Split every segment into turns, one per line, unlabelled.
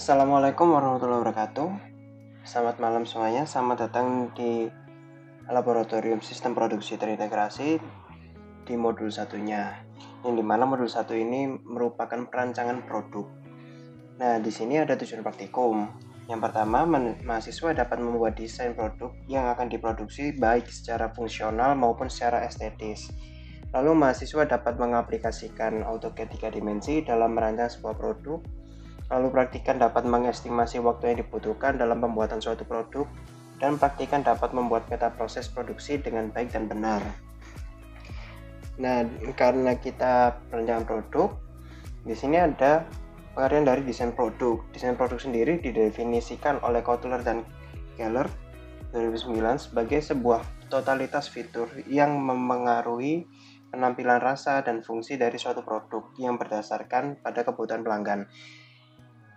Assalamualaikum warahmatullahi wabarakatuh. Selamat malam semuanya. Selamat datang di Laboratorium Sistem Produksi Terintegrasi di modul satunya. Yang dimana modul satu ini merupakan perancangan produk. Nah, di sini ada tujuan praktikum. Yang pertama, mahasiswa dapat membuat desain produk yang akan diproduksi baik secara fungsional maupun secara estetis. Lalu mahasiswa dapat mengaplikasikan AutoCAD 3 dimensi dalam merancang sebuah produk. Lalu praktikan dapat mengestimasi waktu yang dibutuhkan dalam pembuatan suatu produk, dan praktikan dapat membuat peta proses produksi dengan baik dan benar. Nah, karena kita perancangan produk, di sini ada pengertian dari desain produk. Desain produk sendiri didefinisikan oleh Kotler dan Keller 2009 sebagai sebuah totalitas fitur yang memengaruhi penampilan, rasa, dan fungsi dari suatu produk yang berdasarkan pada kebutuhan pelanggan.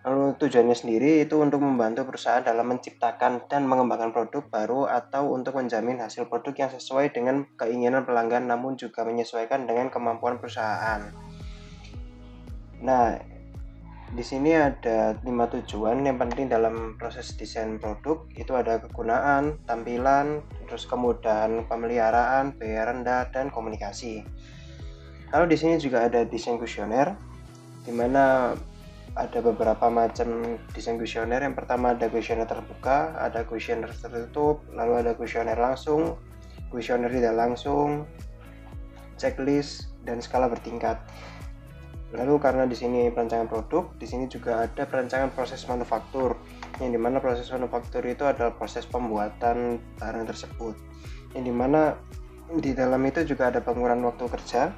Lalu tujuannya sendiri itu untuk membantu perusahaan dalam menciptakan dan mengembangkan produk baru atau untuk menjamin hasil produk yang sesuai dengan keinginan pelanggan namun juga menyesuaikan dengan kemampuan perusahaan. Nah, di sini ada 5 tujuan yang penting dalam proses desain produk. Itu ada kegunaan, tampilan, terus kemudahan pemeliharaan, biaya rendah, dan komunikasi. Lalu di sini juga ada desain kuesioner, di mana ada beberapa macam desain kuesioner. Yang pertama ada kuesioner terbuka, ada kuesioner tertutup, lalu ada kuesioner langsung, kuesioner tidak langsung, checklist, dan skala bertingkat. Lalu karena di sini perancangan produk, di sini juga ada perancangan proses manufaktur, yang dimana proses manufaktur itu adalah proses pembuatan barang tersebut, yang dimana di dalam itu juga ada pengukuran waktu kerja.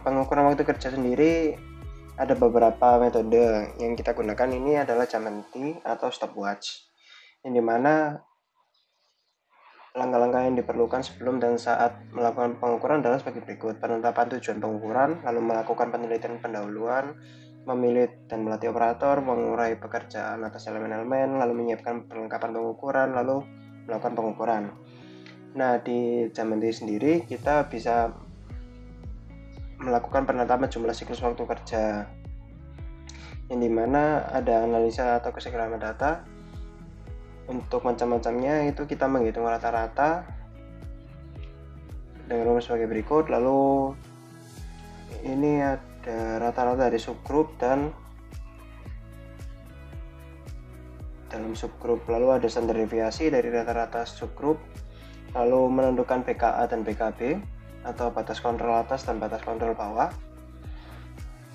Pengukuran waktu kerja sendiri ada beberapa metode yang kita gunakan. Ini adalah jam henti atau stopwatch, yang dimana langkah-langkah yang diperlukan sebelum dan saat melakukan pengukuran adalah sebagai berikut: penetapan tujuan pengukuran, lalu melakukan penelitian pendahuluan, memilih dan melatih operator, mengurai pekerjaan atas elemen-elemen, lalu menyiapkan perlengkapan pengukuran, lalu melakukan pengukuran. Nah, di jam henti sendiri kita bisa melakukan penetapan jumlah siklus waktu kerja, yang dimana ada analisa atau keseimbangan data. Untuk macam-macamnya itu kita menghitung rata-rata dengan rumus sebagai berikut. Lalu ini ada rata-rata dari subgrup dan dalam subgrup, lalu ada standar deviasi dari rata-rata subgrup, lalu menentukan PKA dan PKB atau batas kontrol atas dan batas kontrol bawah.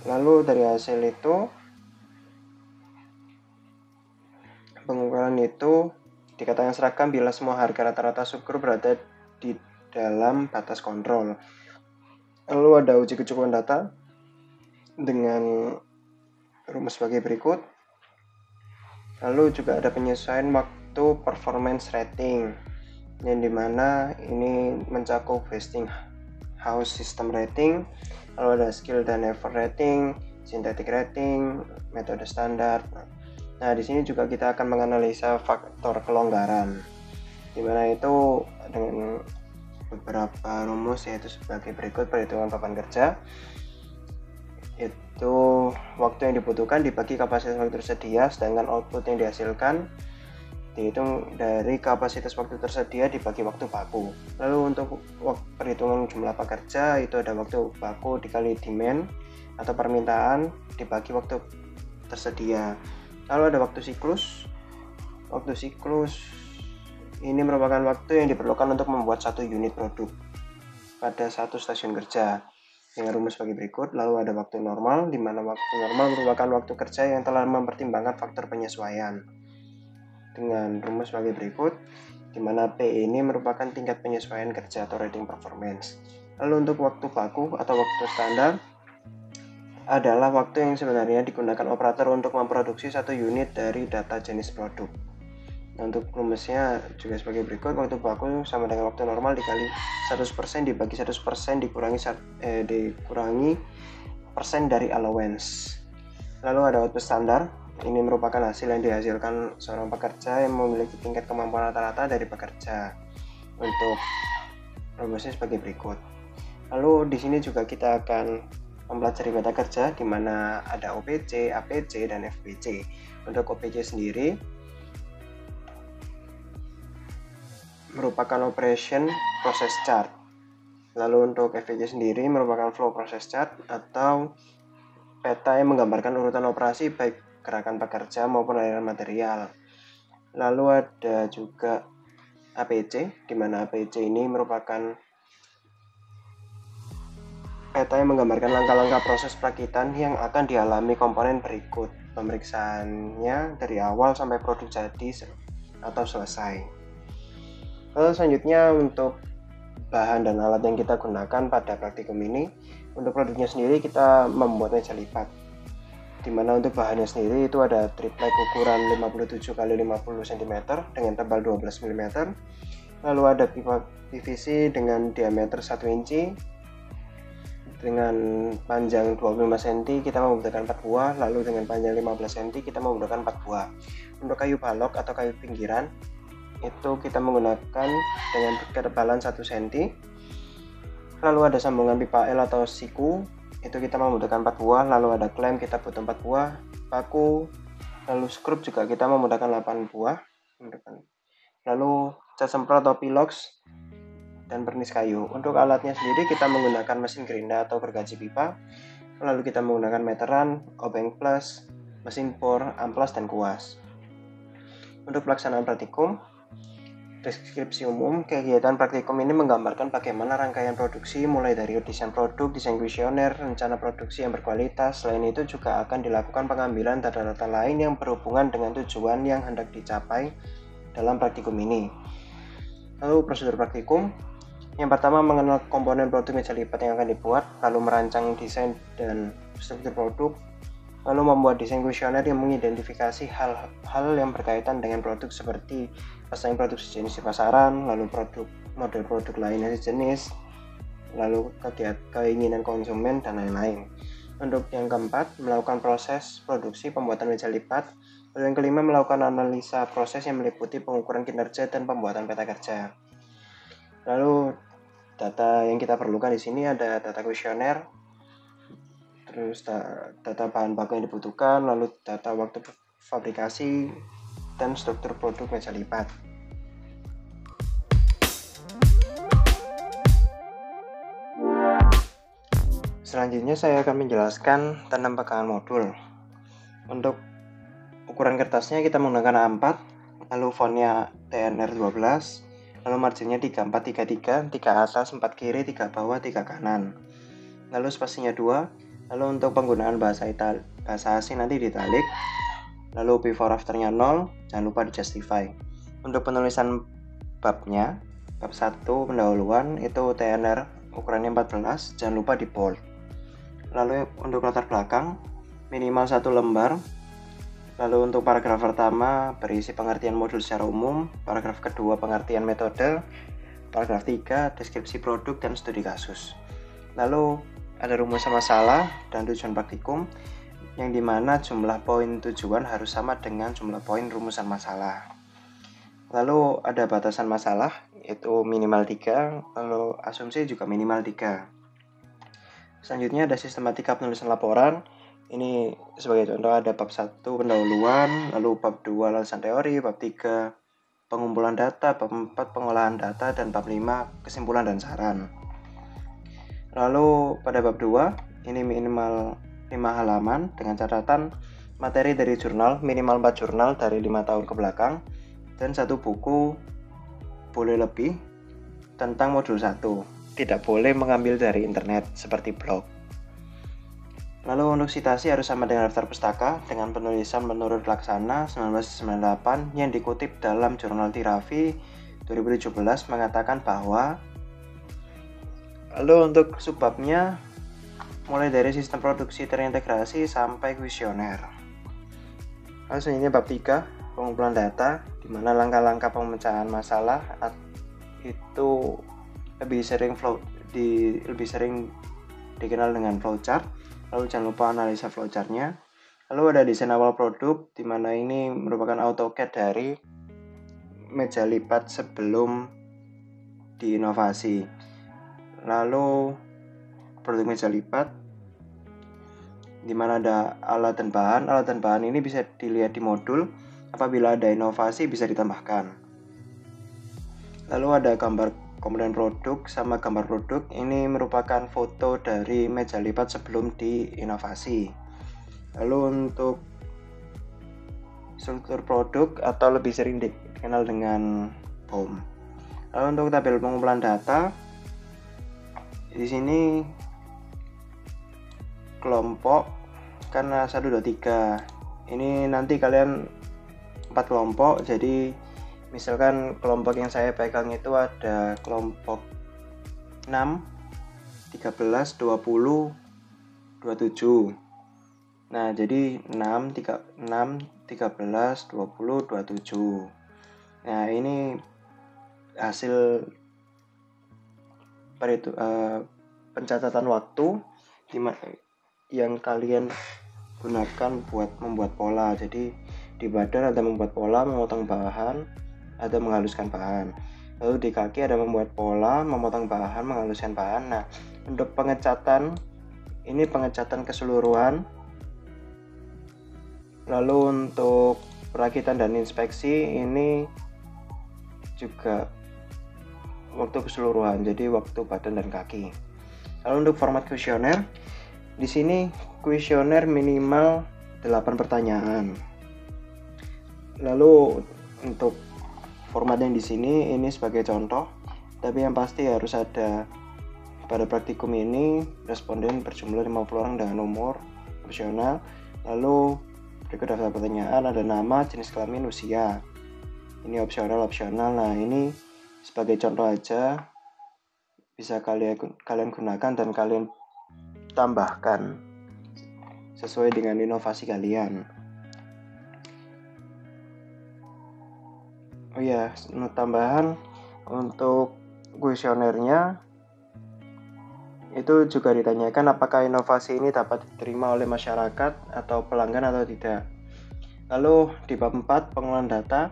Lalu dari hasil itu, pengukuran itu dikatakan seragam bila semua harga rata-rata subgrup berada di dalam batas kontrol. Lalu ada uji kecukupan data dengan rumus sebagai berikut. Lalu juga ada penyesuaian waktu performance rating, yang dimana ini mencakup Westinghouse system rating, lalu ada skill dan effort rating, synthetic rating, metode standar. Nah, di sini juga kita akan menganalisa faktor kelonggaran, dimana itu dengan beberapa rumus, yaitu sebagai berikut: perhitungan papan kerja, itu waktu yang dibutuhkan dibagi kapasitas waktu tersedia, sedangkan output yang dihasilkan dihitung dari kapasitas waktu tersedia dibagi waktu baku. Lalu untuk perhitungan jumlah pekerja, itu ada waktu baku dikali demand atau permintaan dibagi waktu tersedia. Lalu ada waktu siklus. Waktu siklus ini merupakan waktu yang diperlukan untuk membuat satu unit produk pada satu stasiun kerja, dengan rumus sebagai berikut. Lalu ada waktu normal, di mana waktu normal merupakan waktu kerja yang telah mempertimbangkan faktor penyesuaian, dengan rumus sebagai berikut, di mana P ini merupakan tingkat penyesuaian kerja atau rating performance. Lalu untuk waktu baku atau waktu standar adalah waktu yang sebenarnya digunakan operator untuk memproduksi satu unit dari data jenis produk. Nah, untuk rumusnya juga sebagai berikut: waktu baku sama dengan waktu normal dikali 100% dibagi 100% dikurangi persen dari allowance. Lalu ada output standar. Ini merupakan hasil yang dihasilkan seorang pekerja yang memiliki tingkat kemampuan rata-rata dari pekerja. Untuk rumusnya sebagai berikut. Lalu di sini juga kita akan mempelajari meta kerja di mana ada OPC, APC, dan FPC. Untuk OPC sendiri merupakan Operation Process Chart. Lalu untuk FPC sendiri merupakan Flow Process Chart atau peta yang menggambarkan urutan operasi baik gerakan pekerja maupun aliran material. Lalu ada juga APC, di mana APC ini merupakan peta yang menggambarkan langkah-langkah proses perakitan yang akan dialami komponen berikut. Pemeriksaannya dari awal sampai produk jadi atau selesai. Lalu selanjutnya untuk bahan dan alat yang kita gunakan pada praktikum ini, untuk produknya sendiri kita membuat meja lipat, dimana untuk bahannya sendiri itu ada triplek ukuran 57 x 50 cm dengan tebal 12 mm, lalu ada pipa PVC dengan diameter 1 inci dengan panjang 25 cm kita membutuhkan 4 buah, lalu dengan panjang 15 cm kita membutuhkan 4 buah. Untuk kayu balok atau kayu pinggiran itu kita menggunakan dengan ketebalan 1 cm. Lalu ada sambungan pipa L atau siku, itu kita membutuhkan 4 buah, lalu ada klem kita butuh 4 buah, paku, lalu skrup juga kita membutuhkan 8 buah, lalu cat semprot atau pilox, dan pernis kayu. Untuk alatnya sendiri kita menggunakan mesin gerinda atau gergaji pipa, lalu kita menggunakan meteran, obeng plus, mesin bor, amplas, dan kuas. Untuk pelaksanaan praktikum, deskripsi umum, kegiatan praktikum ini menggambarkan bagaimana rangkaian produksi mulai dari desain produk, desain kuesioner, rencana produksi yang berkualitas. Selain itu juga akan dilakukan pengambilan data-data lain yang berhubungan dengan tujuan yang hendak dicapai dalam praktikum ini. Lalu prosedur praktikum, yang pertama mengenal komponen produk meja lipat yang akan dibuat, lalu merancang desain dan struktur produk, lalu membuat desain kuesioner yang mengidentifikasi hal-hal yang berkaitan dengan produk seperti pesaing produk sejenis di pasaran, lalu model produk lainnya sejenis, lalu keinginan konsumen, dan lain-lain. Untuk yang keempat, melakukan proses produksi pembuatan meja lipat. Lalu yang kelima, melakukan analisa proses yang meliputi pengukuran kinerja dan pembuatan peta kerja. Lalu data yang kita perlukan di sini ada data kuesioner, terus data bahan baku yang dibutuhkan, lalu data waktu fabrikasi, dan struktur produk meja lipat. Selanjutnya saya akan menjelaskan tentang pegangan modul. Untuk ukuran kertasnya kita menggunakan A4, lalu fontnya TNR 12, lalu marginnya 3433, 3 atas, 4 kiri, 3 bawah, 3 kanan. Lalu spasinya 2, lalu untuk penggunaan bahasa asing nanti ditalik, lalu before afternya 0, jangan lupa di justify. Untuk penulisan babnya, bab 1 pendahuluan itu TNR ukurannya 14, jangan lupa di bold. Lalu untuk latar belakang minimal 1 lembar. Lalu untuk paragraf pertama berisi pengertian modul secara umum, paragraf kedua pengertian metode, paragraf 3 deskripsi produk dan studi kasus. Lalu ada rumusan masalah dan tujuan praktikum, yang dimana jumlah poin tujuan harus sama dengan jumlah poin rumusan masalah. Lalu ada batasan masalah, yaitu minimal 3, lalu asumsi juga minimal 3. Selanjutnya ada sistematika penulisan laporan. Ini sebagai contoh ada bab 1 pendahuluan, lalu bab 2 landasan teori, bab 3 pengumpulan data, bab 4 pengolahan data, dan bab 5 kesimpulan dan saran. Lalu pada bab 2 ini minimal 5 halaman dengan catatan materi dari jurnal, minimal 4 jurnal dari 5 tahun ke belakang, dan 1 buku boleh lebih tentang modul 1. Tidak boleh mengambil dari internet seperti blog. Lalu untuk citasi harus sama dengan daftar pustaka dengan penulisan menurut Laksana 1998 yang dikutip dalam jurnal Tirafi 2017 mengatakan bahwa. Lalu untuk subbabnya mulai dari sistem produksi terintegrasi sampai kuesioner. Lalu selanjutnya bab 3 pengumpulan data, di mana langkah-langkah pemecahan masalah itu lebih sering dikenal dengan flowchart. Lalu jangan lupa analisa flowchartnya. Lalu ada desain awal produk, di mana ini merupakan AutoCAD dari meja lipat sebelum diinovasi. Lalu produk meja lipat di mana ada alat dan bahan. Alat dan bahan ini bisa dilihat di modul. Apabila ada inovasi bisa ditambahkan. Lalu ada gambar komponen produk sama gambar produk. Ini merupakan foto dari meja lipat sebelum diinovasi. Lalu untuk struktur produk atau lebih sering dikenal dengan BOM. Lalu untuk tabel pengumpulan data, di sini kelompok karena 1, 2, 3. Ini nanti kalian 4 kelompok, jadi misalkan kelompok yang saya pegang itu ada kelompok 6, 13, 20, 27. Nah, jadi 6, 13, 20, 27. Nah, ini hasil pencatatan waktu yang kalian gunakan buat membuat pola. Jadi di badan ada membuat pola, memotong bahan, ada menghaluskan bahan. Lalu di kaki ada membuat pola, memotong bahan, menghaluskan bahan. Nah, untuk pengecatan, ini pengecatan keseluruhan. Lalu untuk perakitan dan inspeksi, ini juga waktu keseluruhan, jadi waktu badan dan kaki. Lalu untuk format kuesioner, di sini kuesioner minimal 8 pertanyaan. Lalu untuk format yang di sini ini sebagai contoh, tapi yang pasti harus ada pada praktikum ini responden berjumlah 50 orang dengan umur opsional. Lalu berikut daftar pertanyaan, ada nama, jenis kelamin, usia. Ini opsional. Nah, ini sebagai contoh aja, bisa kalian gunakan dan kalian tambahkan sesuai dengan inovasi kalian. Oh ya, tambahan untuk kuesionernya itu juga ditanyakan apakah inovasi ini dapat diterima oleh masyarakat atau pelanggan atau tidak. Lalu di bab 4 pengolahan data,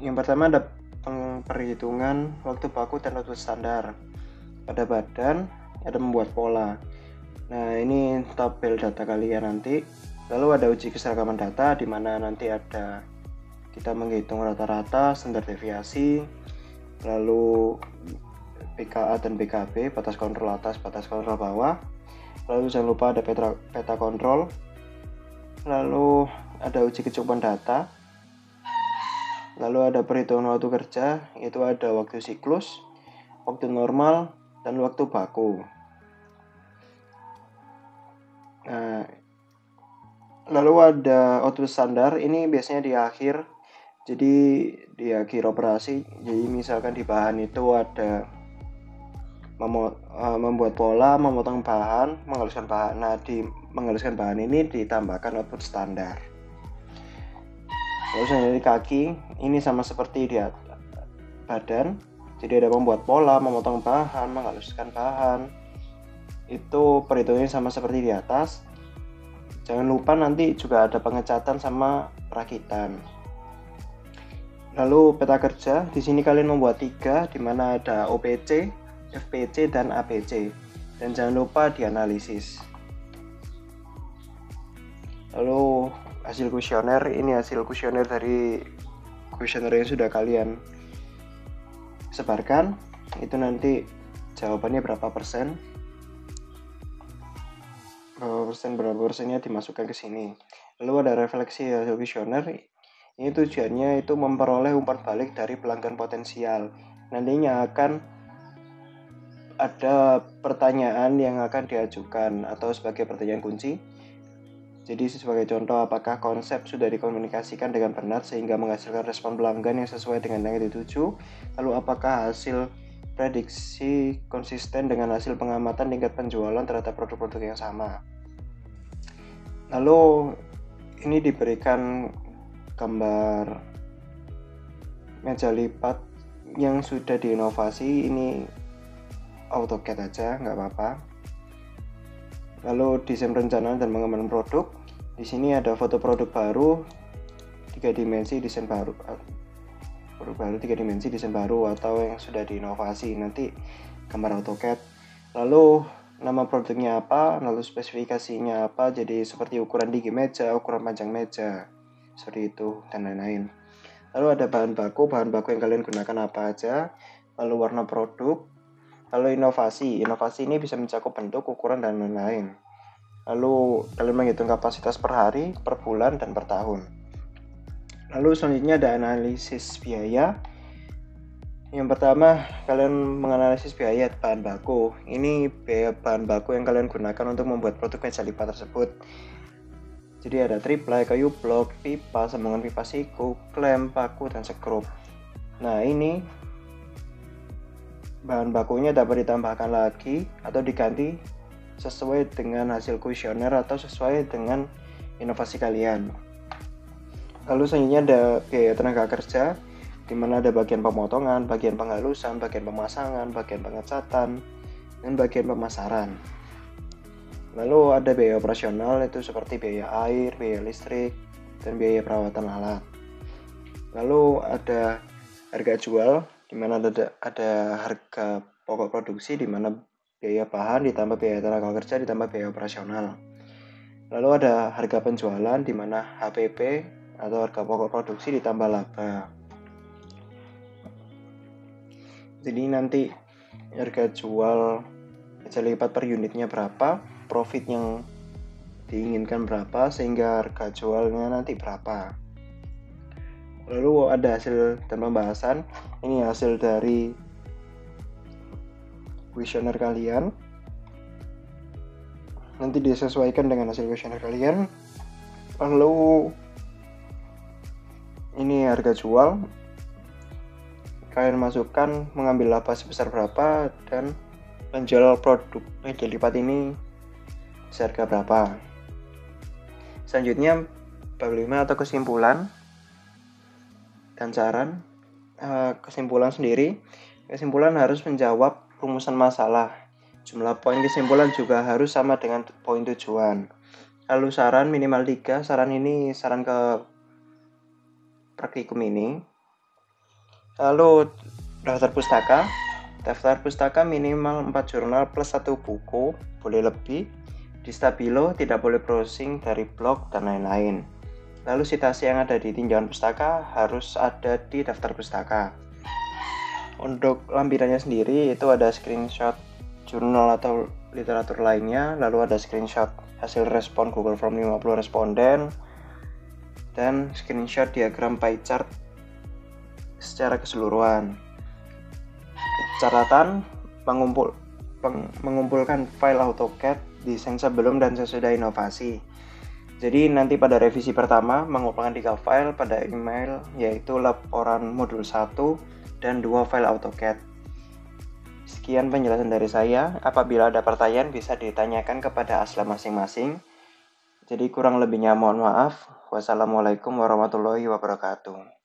yang pertama ada perhitungan waktu baku dan waktu standar. Pada badan ada membuat pola. Nah, ini tabel data kalian nanti. Lalu ada uji keseragaman data, di mana nanti ada kita menghitung rata-rata, standar deviasi, lalu PKA dan BKB, batas kontrol atas, batas kontrol bawah. Lalu jangan lupa ada peta kontrol. Lalu ada uji kecukupan data. Lalu ada perhitungan waktu kerja, yaitu ada waktu siklus, waktu normal, dan waktu baku. Nah, lalu ada output standar, ini biasanya di akhir, jadi di akhir operasi. Jadi misalkan di bahan itu ada membuat pola, memotong bahan, menghaluskan bahan. Nah, di menghaluskan bahan ini ditambahkan output standar. Lalu selanjutnya di kaki, ini sama seperti di badan, jadi ada membuat pola, memotong bahan, menghaluskan bahan. Itu perhitungannya sama seperti di atas. Jangan lupa nanti juga ada pengecatan sama perakitan. Lalu peta kerja, di sini kalian membuat 3, di mana ada OPC, FPC, dan APC. Dan jangan lupa dianalisis. Lalu hasil kuesioner, ini hasil kuesioner dari kuesioner yang sudah kalian sebarkan. Itu nanti jawabannya berapa persen, berapa persennya dimasukkan ke sini. Lalu ada refleksi hasil kuesioner. Ini tujuannya itu memperoleh umpan balik dari pelanggan potensial. Nantinya akan ada pertanyaan yang akan diajukan atau sebagai pertanyaan kunci. Jadi sebagai contoh, apakah konsep sudah dikomunikasikan dengan benar sehingga menghasilkan respon pelanggan yang sesuai dengan yang dituju? Lalu apakah hasil prediksi konsisten dengan hasil pengamatan tingkat penjualan terhadap produk-produk yang sama? Lalu ini diberikan gambar meja lipat yang sudah diinovasi. Ini AutoCAD aja, nggak apa-apa. Lalu desain perencanaan dan pengembangan produk. Di sini ada foto produk baru 3 dimensi desain baru. Produk baru 3 dimensi desain baru atau yang sudah diinovasi. Nanti gambar AutoCAD. Lalu nama produknya apa, lalu spesifikasinya apa, jadi seperti ukuran tinggi meja, ukuran panjang meja, seperti itu, dan lain-lain. Lalu ada bahan baku yang kalian gunakan apa aja, lalu warna produk, lalu inovasi ini bisa mencakup bentuk, ukuran, dan lain-lain. Lalu kalian menghitung kapasitas per hari, per bulan, dan per tahun. Lalu selanjutnya ada analisis biaya. Yang pertama, kalian menganalisis biaya bahan baku. Ini biaya bahan baku yang kalian gunakan untuk membuat produk meja lipat tersebut. Jadi ada triplek, kayu blok, pipa, sambungan pipa siku, klem, paku, dan sekrup. Nah, ini bahan bakunya dapat ditambahkan lagi atau diganti sesuai dengan hasil kuesioner atau sesuai dengan inovasi kalian. Lalu selanjutnya ada biaya tenaga kerja, di mana ada bagian pemotongan, bagian penghalusan, bagian pemasangan, bagian pengecatan, dan bagian pemasaran. Lalu ada biaya operasional, itu seperti biaya air, biaya listrik, dan biaya perawatan alat. Lalu ada harga jual, di mana ada harga pokok produksi, di mana biaya bahan ditambah biaya tenaga kerja ditambah biaya operasional. Lalu ada harga penjualan, di mana HPP atau harga pokok produksi ditambah laba. Jadi nanti harga jual meja lipat per unitnya berapa, profit yang diinginkan berapa, sehingga harga jualnya nanti berapa. Lalu ada hasil dan pembahasan. Ini hasil dari kuesioner kalian. Nanti disesuaikan dengan hasil kuesioner kalian. Lalu ini harga jual. Kalian masukkan mengambil laba sebesar berapa dan menjual produk meja lipat ini seharga berapa. Selanjutnya bab 5 atau kesimpulan dan saran. Kesimpulan sendiri, kesimpulan harus menjawab rumusan masalah. Jumlah poin kesimpulan juga harus sama dengan poin tujuan. Lalu saran minimal 3, saran ini saran ke praktikum ini. Lalu daftar pustaka minimal 4 jurnal plus 1 buku, boleh lebih. Di Stabilo tidak boleh browsing dari blog dan lain-lain. Lalu citasi yang ada di tinjauan pustaka harus ada di daftar pustaka. Untuk lampirannya sendiri itu ada screenshot jurnal atau literatur lainnya, lalu ada screenshot hasil respon Google Form 50 responden, dan screenshot diagram pie chart secara keseluruhan. Catatan mengumpulkan file AutoCAD desain sebelum dan sesudah inovasi. Jadi nanti pada revisi pertama mengumpulkan 3 file pada email, yaitu laporan modul 1 dan 2 file AutoCAD. Sekian penjelasan dari saya. Apabila ada pertanyaan bisa ditanyakan kepada Aslam masing-masing. Jadi kurang lebihnya mohon maaf. Wassalamualaikum warahmatullahi wabarakatuh.